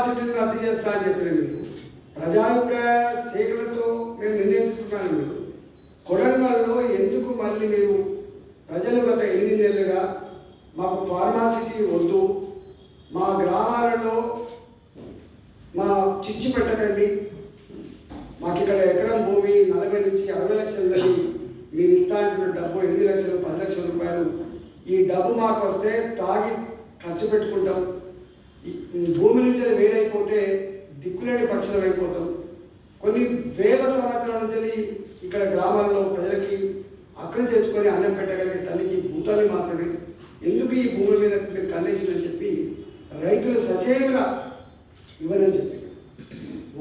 సిటీని రద్దు చేస్తా అని చెప్పిన మీరు ప్రజాభిప్రాయ సేకరణతో మేము నిర్ణయం తీసుకున్నాను. మీరు కొడంగల్లో ఎందుకు మళ్ళీ మీరు ప్రజలు గత 8 నెలలుగా మాకు ఫార్మాసిటీ వద్దు, మా గ్రామాలలో మా చిచ్చు పెట్టకండి, మాకు ఇక్కడ ఎకరం భూమి 40 నుంచి 60 లక్షలని మీరు ఇస్తాంటున్న డబ్బు 8 లక్షలు 10 లక్షల రూపాయలు, ఈ డబ్బు మాకు వస్తే తాగి ఖర్చు పెట్టుకుంటాం, భూమి నుంచి వేరైపోతే దిక్కులేని పక్షులు అయిపోతాం, కొన్ని వేల సంవత్సరాల నుంచి ఇక్కడ గ్రామాల్లో ప్రజలకి అక్కడ తెచ్చుకొని అన్నం పెట్టగలిగే తల్లికి భూతాన్ని మాత్రమే ఎందుకు ఈ భూముల మీద మీరు కన్నేసిందని చెప్పి రైతులు ససేమిగా ఇవ్వనని చెప్పి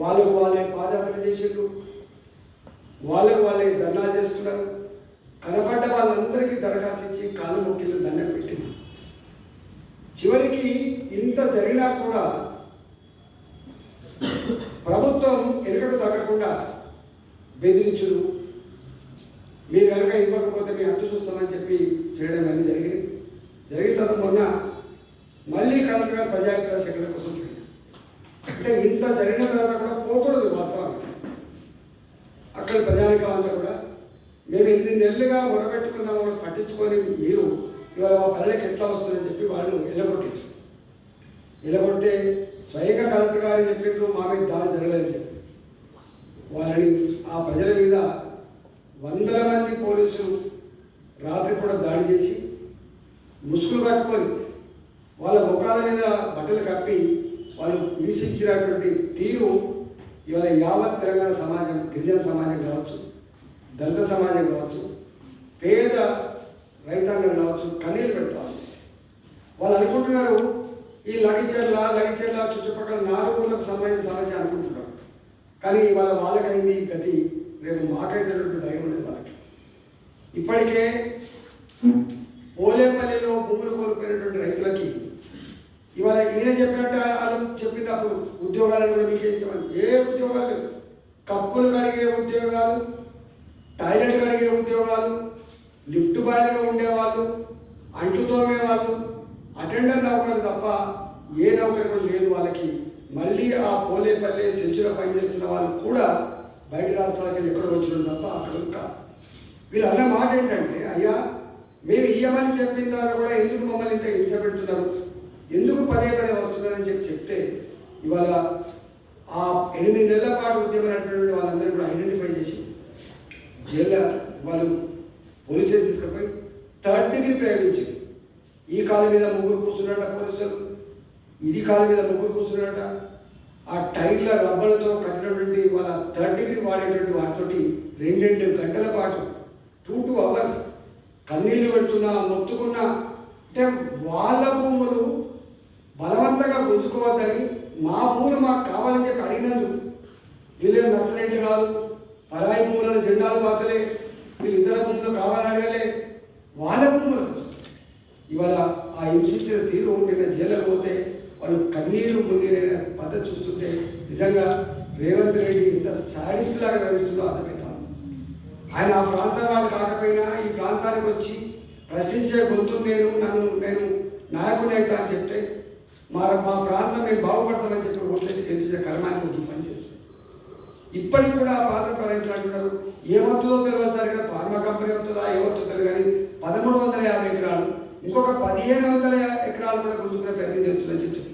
వాళ్ళకు వాళ్ళే పాదయాత్ర చేసిండ్రు, వాళ్ళకు వాళ్ళే ధర్నాలు చేసుకున్నారు. కనపడ్డ వాళ్ళందరికీ దరఖాస్తు ఇచ్చి కాలు మొక్కిలు దండం పెట్టింది. చివరికి ఇంత జరిగినా కూడా ప్రభుత్వం ఎరుకకు తగ్గకుండా బెదిరించుడు, మీరు కనుక ఇవ్వకపోతే మీ అడ్డు చూస్తామని చెప్పి చేయడం అన్నీ జరిగిన తర్వాత మొన్న మళ్ళీ కలెక్టర్ గారు ప్రజాభిప్రాయ సేకరణ కోసం పోయింది. అంటే ఇంత జరిగిన తర్వాత కూడా పోకూడదు వాస్తవానికి. అక్కడ ప్రజానికం అంతా కూడా మేము 8 నెలలుగా మొరబెట్టుకున్నాము పట్టించుకొని మీరు ఇవాళ మా పల్లెకి ఎట్లా వస్తుందని చెప్పి వాళ్ళు ఎలగొడితే స్వయంగా కలెక్టర్ గారు చెప్పిండ్రు మా మీద దాడి జరగలేదని చెప్పి వాళ్ళని ఆ ప్రజల మీద 100 మంది పోలీసులు రాత్రి కూడా దాడి చేసి ముసుగులు కట్టుకొని వాళ్ళ ముఖాల మీద బట్టలు కప్పి వాళ్ళు హింసించినటువంటి తీరు ఇవాళ యావత్ తెలంగాణ సమాజం, గిరిజన సమాజం కావచ్చు, దళిత సమాజం కావచ్చు, పేద రైతాంగం కావచ్చు కన్నీళ్ళు పెడతారు. వాళ్ళు అనుకుంటున్నారు ఈ లగిచెర్ల చుట్టుపక్కల 4 ఊళ్ళకు సంబంధించిన సమస్య అనుకుంటున్నారు. కానీ ఇవాళ వాళ్ళకైంది గతి, రేపు మాకైతే భయం ఉండదు వాళ్ళకి. ఇప్పటికే పోలేపల్లిలో భూములు కోల్పోయినటువంటి రైతులకి ఇవాళ ఈయన చెప్పినట్టు వాళ్ళు చెప్పినప్పుడు ఉద్యోగాలను కూడా మీకే ఇస్తామని, ఏ ఉద్యోగాలు, కప్పులు కడిగే ఉద్యోగాలు, టాయిలెట్ కడిగే ఉద్యోగాలు, లిఫ్ట్ బాయ్లుగా ఉండేవాళ్ళు, అంట్లు తోమేవాళ్ళు, అటెండర్ నౌకరు తప్ప ఏ నౌకరు కూడా లేదు వాళ్ళకి. మళ్ళీ ఆ పోలేపల్లి సెంచులో పనిచేస్తున్న వాళ్ళు కూడా బయట రాష్ట్రాలకి ఎక్కడో వచ్చిన తప్ప అక్కడ కాదు. వీళ్ళు అన్న మాట ఏంటంటే, అయ్యా మేము ఇయ్యమని చెప్పిన తర్వాత కూడా ఎందుకు మమ్మల్ని ఇంత హింస పెడుతున్నారు, ఎందుకు పదే వస్తున్నారని చెప్తే ఇవాళ ఆ 8 నెలల పాటు ఉద్యమం నడిపినటువంటి వాళ్ళందరూ కూడా ఐడెంటిఫై చేసి జైల్లో వాళ్ళు పోలీసులు తీసుకుపోయి 3rd డిగ్రీ ప్రయోగించారు. ఈ కాలు మీద 3 కూర్చున్నారట పోలీసులు, ఇది కాలు మీద 3 కూర్చున్నారట. ఆ టైర్ల రబ్బలతో కట్టినటువంటి వాళ్ళ 3rd డిగ్రీ వాడేటువంటి వాటితోటి 2 గంటల పాటు 2 అవర్స్ కన్నీళ్లు పెడుతున్నా మొత్తుకున్నా. అంటే వాళ్ళ భూములు బలవంతంగా గుంజుకోవద్దని, మా భూములు మాకు కావాలని చెప్పి అడిగినందుకు వీళ్ళే నక్సలైట్లు కాదు, పరాయి భూములను జెండాలు బాతలే, వీళ్ళు ఇతర భూములు కావాలని అడగలే, వాళ్ళ భూముల కోసం ఇవాళ ఆ హింసించిన తీరు ఉండిన జైలు పోతే వాళ్ళు కన్నీరు మున్నీరైన పద్ధతి చూస్తుంటే నిజంగా రేవంత్ రెడ్డి ఇంత సాడిస్ట్ లాగా వ్యవహరిస్తుందో అర్థమవుతాం. ఆయన ఆ ప్రాంతం వాడు కాకపోయినా ఈ ప్రాంతానికి వచ్చి ప్రశ్నించే గొంతు నేను నాయకుని అవుతా అని చెప్తే మా ప్రాంతం మేము బాగుపడతామని చెప్పి ఓట్లేసి గెలిచే కర్మానికి ముందు పనిచేస్తుంది. ఇప్పటికి కూడా ఆ ప్రాంత రైతులు అంటున్నారు ఏమవుతుందో తెలియదు, సరిగ్గా ఫార్మా కంపెనీ అవుతుందా ఏమవుతుందో తెలియదు, కానీ 1350 ఎకరాలు ఇంకొక 1500 ఎకరాలు కూడా గుంజుకునే ప్రయత్నం చేస్తుందని చెప్పి